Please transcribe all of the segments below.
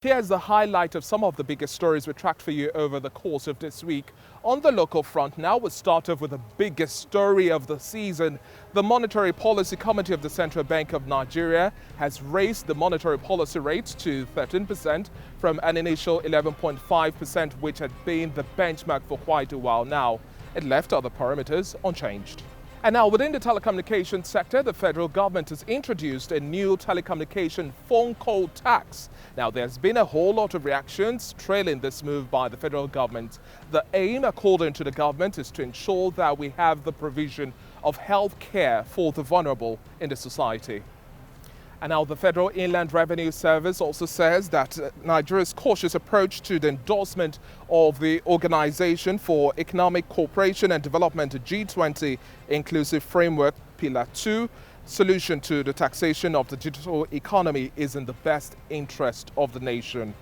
Here's the highlight of some of the biggest stories we tracked for you over the course of this week. On the local front now, we'll start off with the biggest story of the season. The Monetary Policy Committee of the Central Bank of Nigeria has raised the monetary policy rate to 13% from an initial 11.5%, which had been the benchmark for quite a while now. It left other parameters unchanged. And now, within the telecommunications sector, the federal government has introduced a new telecommunication phone call tax. Now, there's been a whole lot of reactions trailing this move by the federal government. The aim, according to the government, is to ensure that we have the provision of health care for the vulnerable in the society. And now the Federal Inland Revenue Service also says that Nigeria's cautious approach to the endorsement of the Organization for Economic Cooperation and Development G20 Inclusive Framework Pillar 2 solution to the taxation of the digital economy is in the best interest of the nation.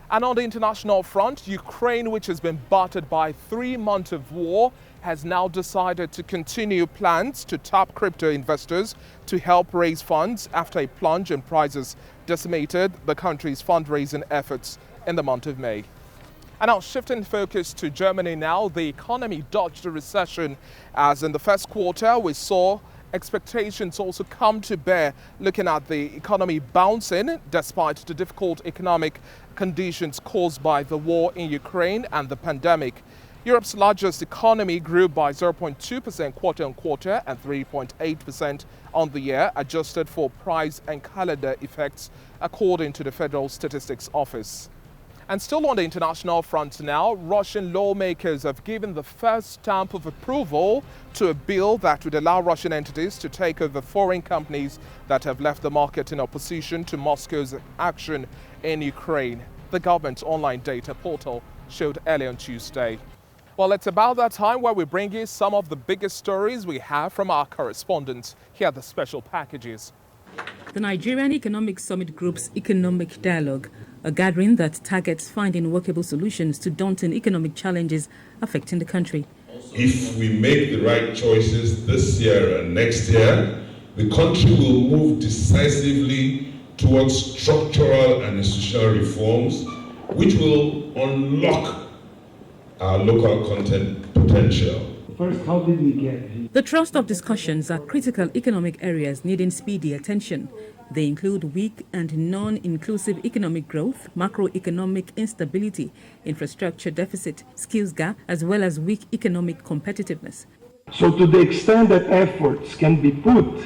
And on the international front, Ukraine, which has been battered by 3 months of war, has now decided to continue plans to tap crypto investors to help raise funds after a plunge in prices decimated the country's fundraising efforts in the month of May. And now shifting focus to Germany now, the economy dodged a recession as in the first quarter we saw expectations also come to bear, looking at the economy bouncing despite the difficult economic conditions caused by the war in Ukraine and the pandemic. Europe's largest economy grew by 0.2% quarter-on-quarter and 3.8% on the year, adjusted for price and calendar effects, according to the Federal Statistics Office. And still on the international front now, Russian lawmakers have given the first stamp of approval to a bill that would allow Russian entities to take over foreign companies that have left the market in opposition to Moscow's action in Ukraine, the government's online data portal showed earlier on Tuesday. Well, it's about that time where we bring you some of the biggest stories we have from our correspondents. Here are the special packages. The Nigerian Economic Summit Group's Economic Dialogue, a gathering that targets finding workable solutions to daunting economic challenges affecting the country. If we make the right choices this year and next year, the country will move decisively towards structural and institutional reforms, which will unlock our local content potential. First, how did we get here? The thrust of discussions are critical economic areas needing speedy attention. They include weak and non-inclusive economic growth, macroeconomic instability, infrastructure deficit, skills gap, as well as weak economic competitiveness. So to the extent that efforts can be put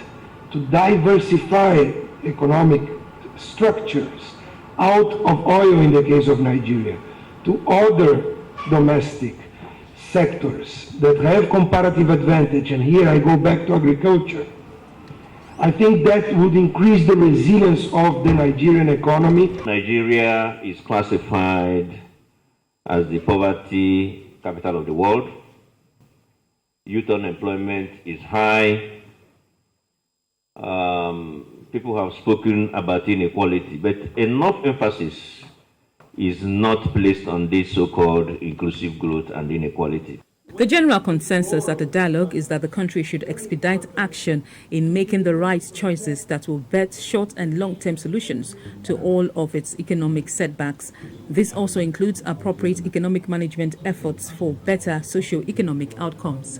to diversify economic structures out of oil in the case of Nigeria to other domestic sectors that have comparative advantage, and here I go back to agriculture, I think that would increase the resilience of the Nigerian economy. Nigeria is classified as the poverty capital of the world. Youth unemployment is high. People have spoken about inequality, but enough emphasis is not placed on this so-called inclusive growth and inequality. The general consensus at the dialogue is that the country should expedite action in making the right choices that will vet short and long-term solutions to all of its economic setbacks. This also includes appropriate economic management efforts for better socio-economic outcomes.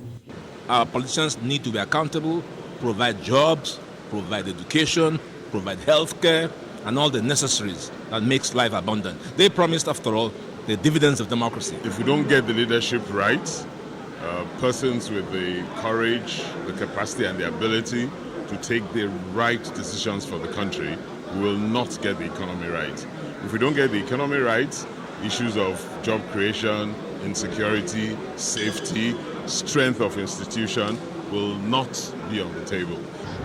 Our politicians need to be accountable, provide jobs, provide education, provide health care, and all the necessaries that makes life abundant. They promised, after all, the dividends of democracy. If we don't get the leadership right, persons with the courage, the capacity, and the ability to take the right decisions for the country, we will not get the economy right. If we don't get the economy right, issues of job creation, insecurity, safety, strength of institution will not be on the table.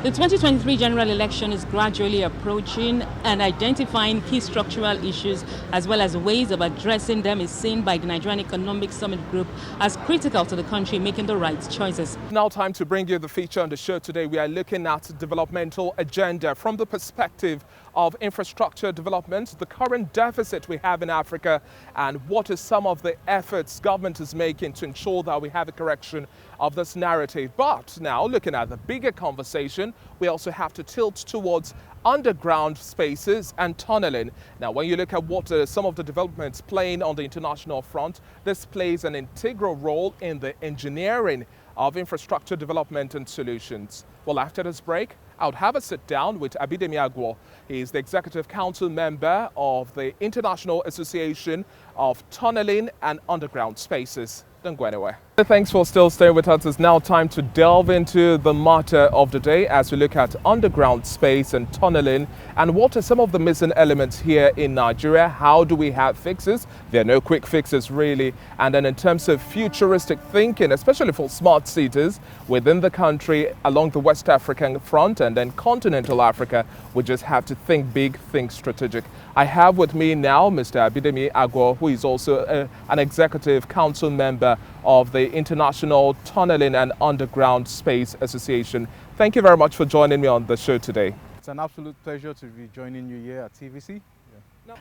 The 2023 general election is gradually approaching, and identifying key structural issues as well as ways of addressing them is seen by the Nigerian Economic Summit Group as critical to the country making the right choices. Now time to bring you the feature on the show today. We are looking at developmental agenda from the perspective of infrastructure development, the current deficit we have in Africa, and what are some of the efforts government is making to ensure that we have a correction of this narrative. But now looking at the bigger conversation, accommodation, we also have to tilt towards underground spaces and tunneling. Now, when you look at what some of the developments playing on the international front, this plays an integral role in the engineering of infrastructure development and solutions. Well, after this break, I would have a sit down with Abidemi Agwo. He is the Executive Council member of the International Association of Tunneling and Underground Spaces. Don't go anywhere. Thanks for still staying with us. It's now time to delve into the matter of the day as we look at underground space and tunneling and what are some of the missing elements here in Nigeria. How do we have fixes? There are no quick fixes really. And then in terms of futuristic thinking, especially for smart cities within the country along the West African front and then continental Africa, we just have to think big, think strategic. I have with me now Mr. Abidemi Agwo, who is also an Executive Council member of the International Tunneling and Underground Space Association. Thank you very much for joining me on the show today. It's an absolute pleasure to be joining you here at TVC.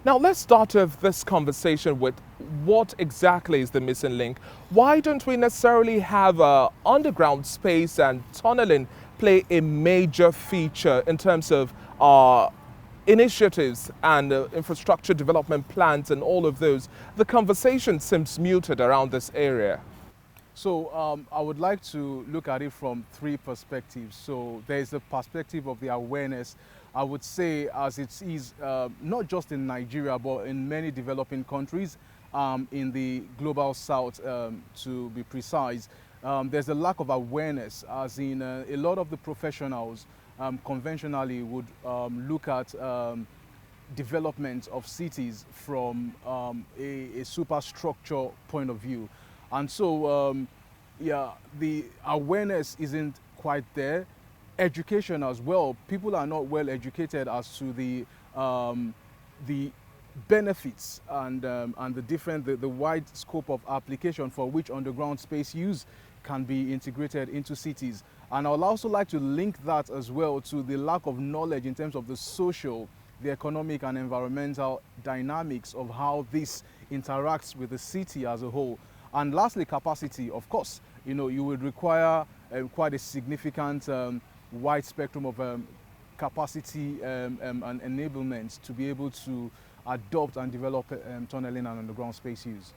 Now let's start off this conversation with what exactly is the missing link. Why don't we necessarily have underground space and tunneling play a major feature in terms of initiatives and infrastructure development plans and all of those? The conversation seems muted around this area. So I would like to look at it from three perspectives. So there is the perspective of the awareness, I would say, as it is not just in Nigeria, but in many developing countries in the global south, to be precise. There's a lack of awareness, as in a lot of the professionals conventionally would look at development of cities from a superstructure point of view. And so, yeah, the awareness isn't quite there. Education as well. People are not well educated as to the benefits and the wide scope of application for which underground space use can be integrated into cities. And I would also like to link that as well to the lack of knowledge in terms of the social, the economic and environmental dynamics of how this interacts with the city as a whole. And lastly, capacity. Of course, you would require quite a significant wide spectrum of capacity and enablement to be able to adopt and develop tunneling and underground space use.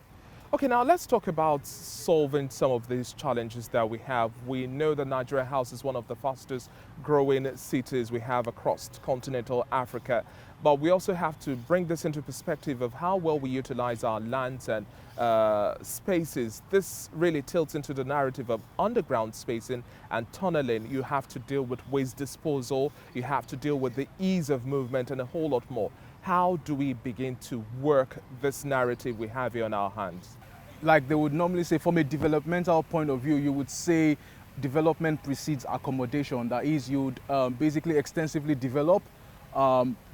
Okay, now let's talk about solving some of these challenges that we have. We know that Nigeria houses one of the fastest growing cities we have across continental Africa. But we also have to bring this into perspective of how well we utilize our lands and spaces. This really tilts into the narrative of underground spacing and tunneling. You have to deal with waste disposal, you have to deal with the ease of movement and a whole lot more. How do we begin to work this narrative we have here on our hands? Like they would normally say, from a developmental point of view, you would say development precedes accommodation. That is, you'd basically extensively develop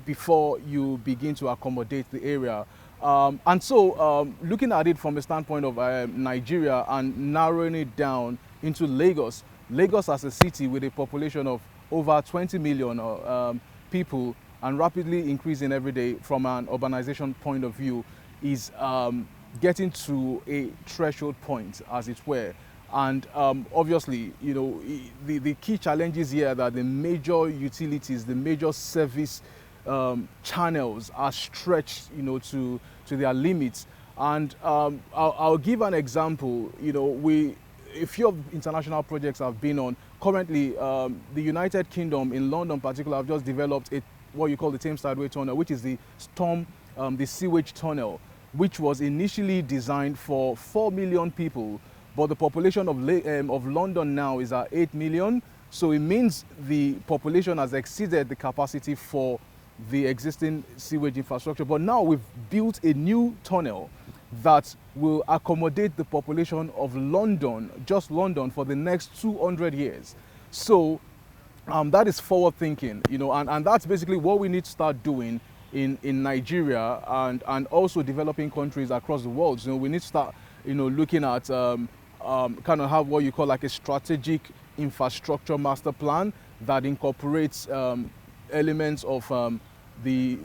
before you begin to accommodate the area. And so looking at it from a standpoint of Nigeria and narrowing it down into Lagos, Lagos as a city with a population of over 20 million people and rapidly increasing every day from an urbanization point of view, is getting to a threshold point, as it were. And obviously, the key challenges here are that the major utilities, the major service channels are stretched, to their limits. And I'll give an example. A few of the international projects I've been on. Currently, the United Kingdom, in London in particular, have just developed what you call the Thames Tideway Tunnel, which is the sewage tunnel, which was initially designed for 4 million people, but the population of London now is at 8 million. So it means the population has exceeded the capacity for the existing sewage infrastructure. But now we've built a new tunnel that will accommodate the population of London, just London, for the next 200 years. So that is forward thinking, and that's basically what we need to start doing in Nigeria and also developing countries across the world. We need to start, looking at kind of have what you call like a strategic infrastructure master plan that incorporates elements of the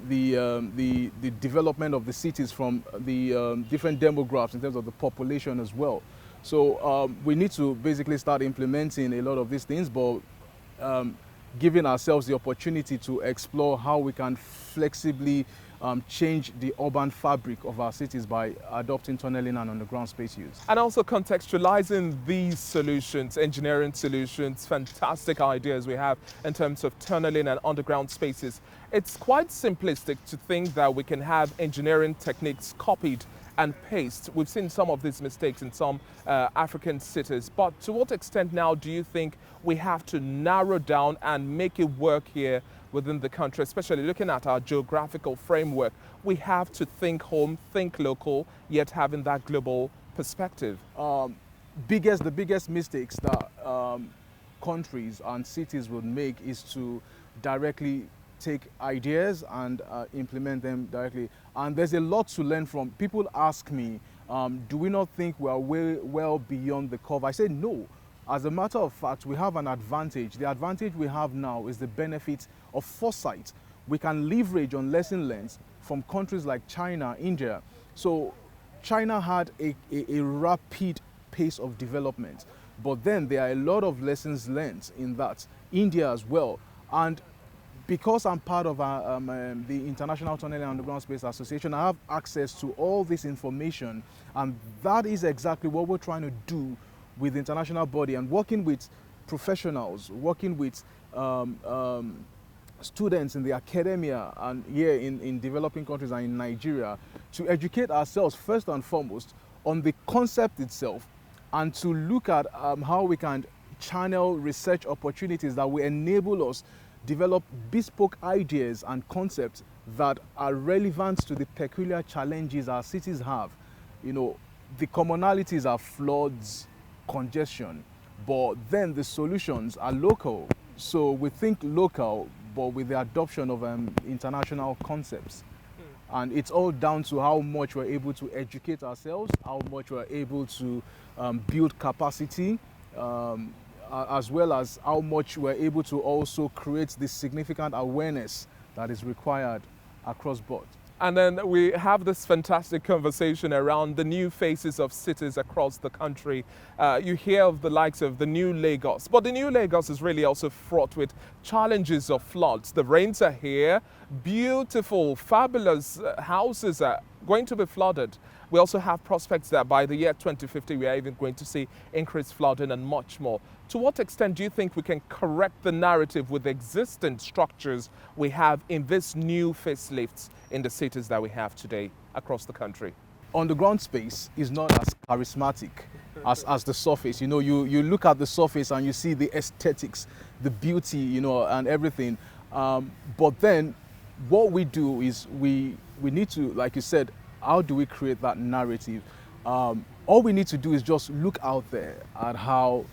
development of the cities from the different demographics in terms of the population as well. So we need to basically start implementing a lot of these things, but giving ourselves the opportunity to explore how we can flexibly change the urban fabric of our cities by adopting tunneling and underground space use. And also contextualizing these solutions, engineering solutions, fantastic ideas we have in terms of tunneling and underground spaces. It's quite simplistic to think that we can have engineering techniques copied and paste. We've seen some of these mistakes in some African cities, but to what extent now do you think we have to narrow down and make it work here within the country, especially looking at our geographical framework? We have to think home, think local, yet having that global perspective. The biggest mistakes that countries and cities would make is to directly take ideas and implement them directly. And there's a lot to learn from. People ask me, do we not think we are well beyond the curve? I say no. As a matter of fact, we have an advantage. The advantage we have now is the benefit of foresight. We can leverage on lesson learned from countries like China, India. So China had a rapid pace of development, but then there are a lot of lessons learned in that. India as well. And because I'm part of the International Tunneling and Underground Space Association, I have access to all this information, and that is exactly what we're trying to do with the international body and working with professionals, working with students in the academia and here in developing countries and in Nigeria to educate ourselves first and foremost on the concept itself, and to look at how we can channel research opportunities that will enable us develop bespoke ideas and concepts that are relevant to the peculiar challenges our cities have. You know, the commonalities are floods, congestion, but then the solutions are local. So we think local, but with the adoption of international concepts. And it's all down to how much we're able to educate ourselves, how much we're able to build capacity, as well as how much we're able to also create this significant awareness that is required across board. And then we have this fantastic conversation around the new faces of cities across the country. You hear of the likes of the new Lagos, but the new Lagos is really also fraught with challenges of floods. The rains are here, beautiful, fabulous houses are going to be flooded. We also have prospects that by the year 2050, we are even going to see increased flooding and much more. To what extent do you think we can correct the narrative with the existing structures we have in this new facelifts in the cities that we have today across the country? Underground space is not as charismatic as the surface. You know, you look at the surface and you see the aesthetics, the beauty, you know, and everything. But then what we do is we need to, like you said, how do we create that narrative? All we need to do is just look out there at how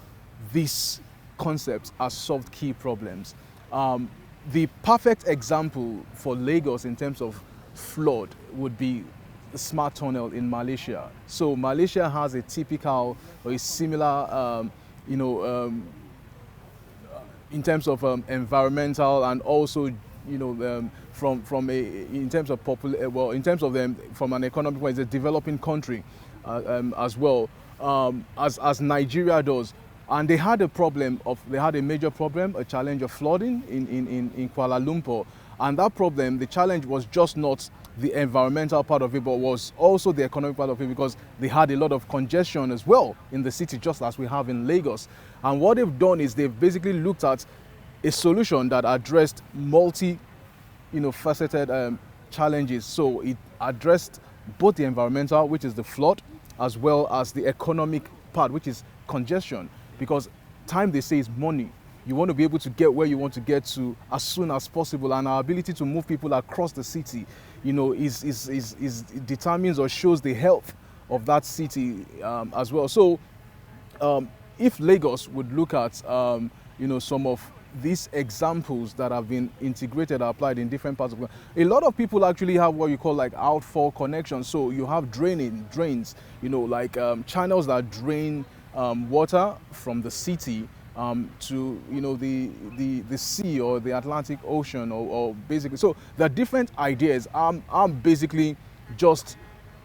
these concepts have solved key problems. The perfect example for Lagos in terms of flood would be the smart tunnel in Malaysia. So Malaysia has a typical or a similar, in terms of environmental and also, you know, from in terms of from an economic point, it's a developing country as well as Nigeria does. And they had a major problem, a challenge of flooding in Kuala Lumpur. And that problem, the challenge was just not the environmental part of it, but was also the economic part of it, because they had a lot of congestion as well in the city, just as we have in Lagos. And what they've done is they've basically looked at a solution that addressed faceted challenges. So it addressed both the environmental, which is the flood, as well as the economic part, which is congestion. Because time, they say, is money. You want to be able to get where you want to get to as soon as possible, and our ability to move people across the city, you know, it determines or shows the health of that city as well. So if Lagos would look at some of these examples that have been integrated or applied in different parts of the country, a lot of people actually have what you call like outfall connections. So you have drains, you know, like channels that drain water from the city to, you know, the sea or the Atlantic Ocean or basically. So there are different ideas. I'm basically just,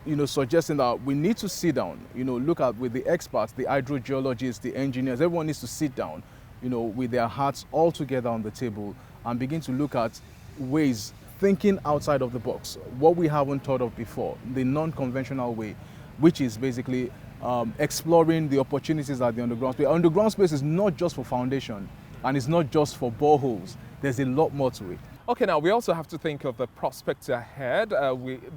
you know, suggesting that we need to sit down, you know, look at with the experts, the hydrogeologists, the engineers. Everyone needs to sit down, with their hearts all together on the table and begin to look at ways, thinking outside of the box, what we haven't thought of before, the non-conventional way, which is basically exploring the opportunities at the underground space. Underground space is not just for foundation, and it's not just for boreholes. There's a lot more to it. Okay, now we also have to think of the prospects ahead.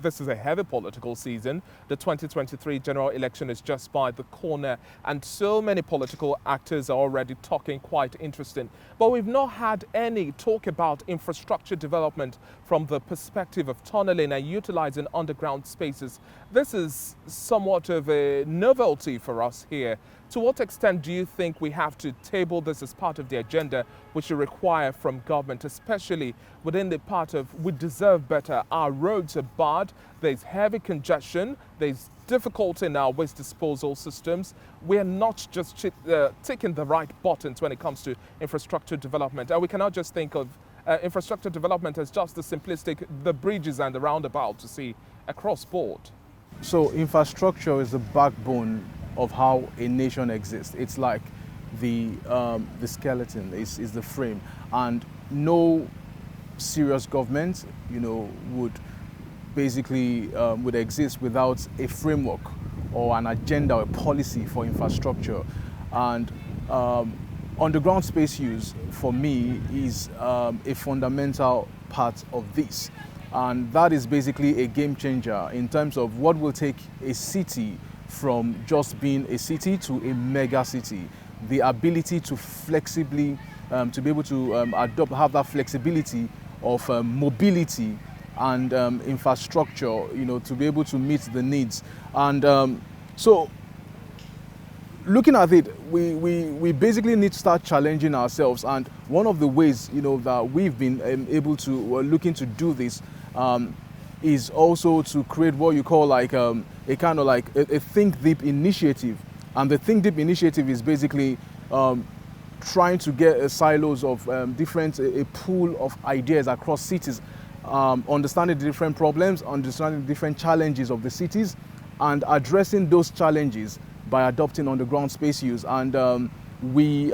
This is a heavy political season. The 2023 general election is just by the corner, and so many political actors are already talking quite interesting. But we've not had any talk about infrastructure development from the perspective of tunneling and utilizing underground spaces. This is somewhat of a novelty for us here. To what extent do you think we have to table this as part of the agenda which we require from government, especially within the part of we deserve better? Our roads are bad, there's heavy congestion, there's difficulty in our waste disposal systems. We're not just ticking the right buttons when it comes to infrastructure development. And we cannot just think of infrastructure development as just the simplistic, the bridges and the roundabout to see across board. So infrastructure is the backbone of how a nation exists. It's like the skeleton, is the frame, and no serious government, would basically would exist without a framework or an agenda or a policy for infrastructure. And underground space use, for me, is a fundamental part of this, and that is basically a game changer in terms of what will take a city from just being a city to a mega city. The ability to flexibly, to be able to have that flexibility of mobility and infrastructure, to be able to meet the needs. And so looking at it, we basically need to start challenging ourselves. And one of the ways, that we've been able to, looking to do this, is also to create what you call like a kind of like a Think Deep initiative. And the Think Deep initiative is basically trying to get silos of a pool of ideas across cities, understanding the different problems, understanding the different challenges of the cities, and addressing those challenges by adopting underground space use. And we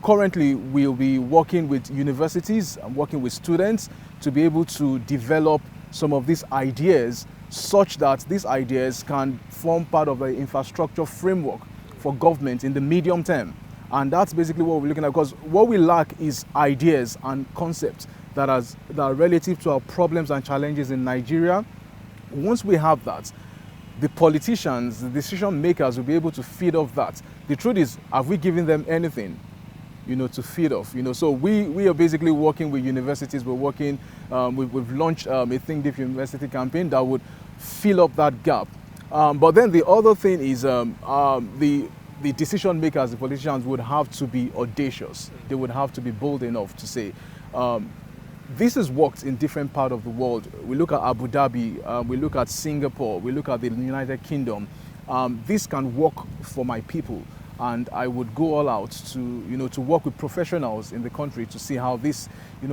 currently will be working with universities and working with students to be able to develop some of these ideas such that these ideas can form part of the infrastructure framework for government in the medium term. And that's basically what we're looking at, because what we lack is ideas and concepts that are relative to our problems and challenges in Nigeria. Once we have that, the politicians, the decision makers will be able to feed off that. The truth is, have we given them anything, to feed off? So we are basically working with universities. We're working, we've launched a Think Deep University campaign that would fill up that gap. But then the other thing is the decision makers, the politicians, would have to be audacious. They would have to be bold enough to say, this has worked in different parts of the world. We look at Abu Dhabi, we look at Singapore, we look at the United Kingdom. This can work for my people. And I would go all out to work with professionals in the country to see how this,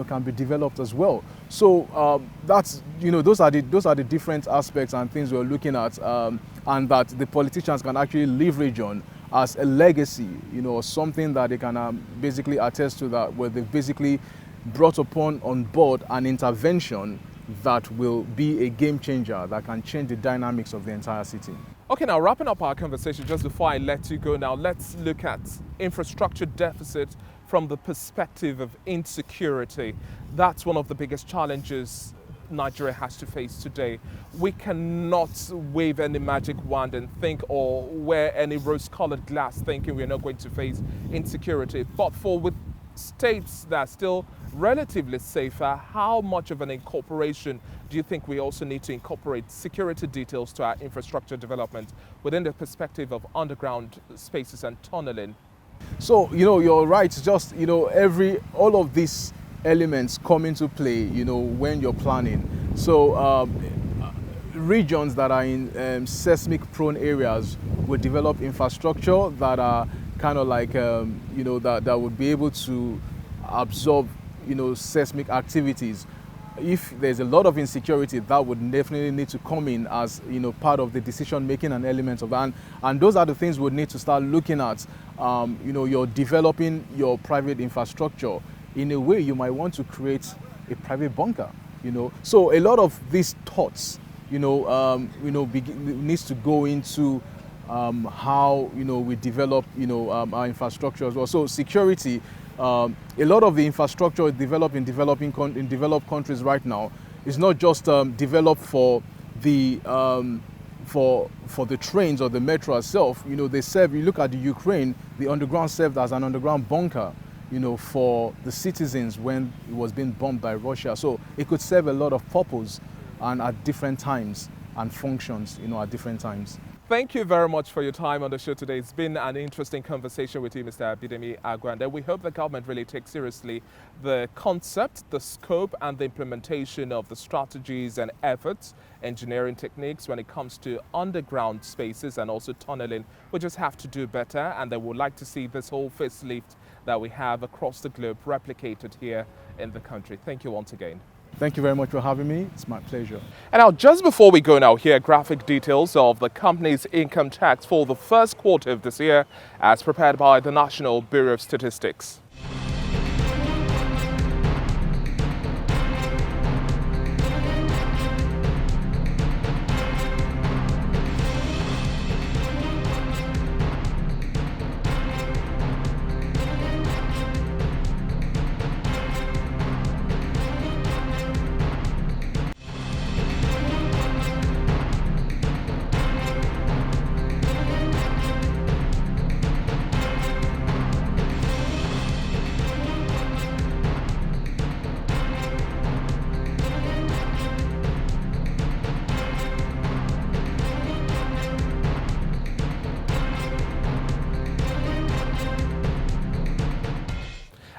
can be developed as well. So that's, those are the different aspects and things we're looking at, and that the politicians can actually leverage on as a legacy, or something that they can basically attest to, that where they've basically brought on board an intervention that will be a game changer that can change the dynamics of the entire city. Okay, now wrapping up our conversation, just before I let you go now, let's look at infrastructure deficit from the perspective of insecurity. That's one of the biggest challenges Nigeria has to face today. We cannot wave any magic wand and think, or wear any rose-colored glass thinking we're not going to face insecurity. But with states that are still relatively safer, how much of an incorporation do you think we also need to incorporate security details to our infrastructure development within the perspective of underground spaces and tunneling? So, you're right. Just, all of these elements come into play, when you're planning. So, regions that are in seismic prone areas will develop infrastructure that are kind of like, that would be able to absorb, seismic activities. if there's a lot of insecurity, that would definitely need to come in as, you know, part of the decision making and elements of that. And those are the things we need to start looking at. You know, you're developing your private infrastructure. In a way, you might want to create a private bunker, you know. So a lot of these thoughts, needs to go into how, you know, we develop, you know, our infrastructure as well. So security, a lot of the infrastructure developed in developed countries right now is not just developed for the for the trains or the metro itself. You know, they serve. You look at the Ukraine, the underground served as an underground bunker, you know, for the citizens when it was being bombed by Russia. So it could serve a lot of purpose and at different times and functions, you know, at different times. Thank you very much for your time on the show today. It's been an interesting conversation with you, Mr. Abidemi Agwanda. We hope the government really takes seriously the concept, the scope, and the implementation of the strategies and efforts, engineering techniques when it comes to underground spaces and also tunneling. We just have to do better, and they would like to see this whole facelift that we have across the globe replicated here in the country. Thank you once again. Thank you very much for having me. It's my pleasure. And now, just before we go now, here graphic details of the company's income tax for the first quarter of this year as prepared by the National Bureau of Statistics.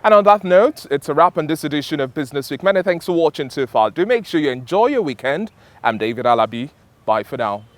And on that note, it's a wrap on this edition of Business Week. Many thanks for watching so far. Do make sure you enjoy your weekend. I'm David Alabi. Bye for now.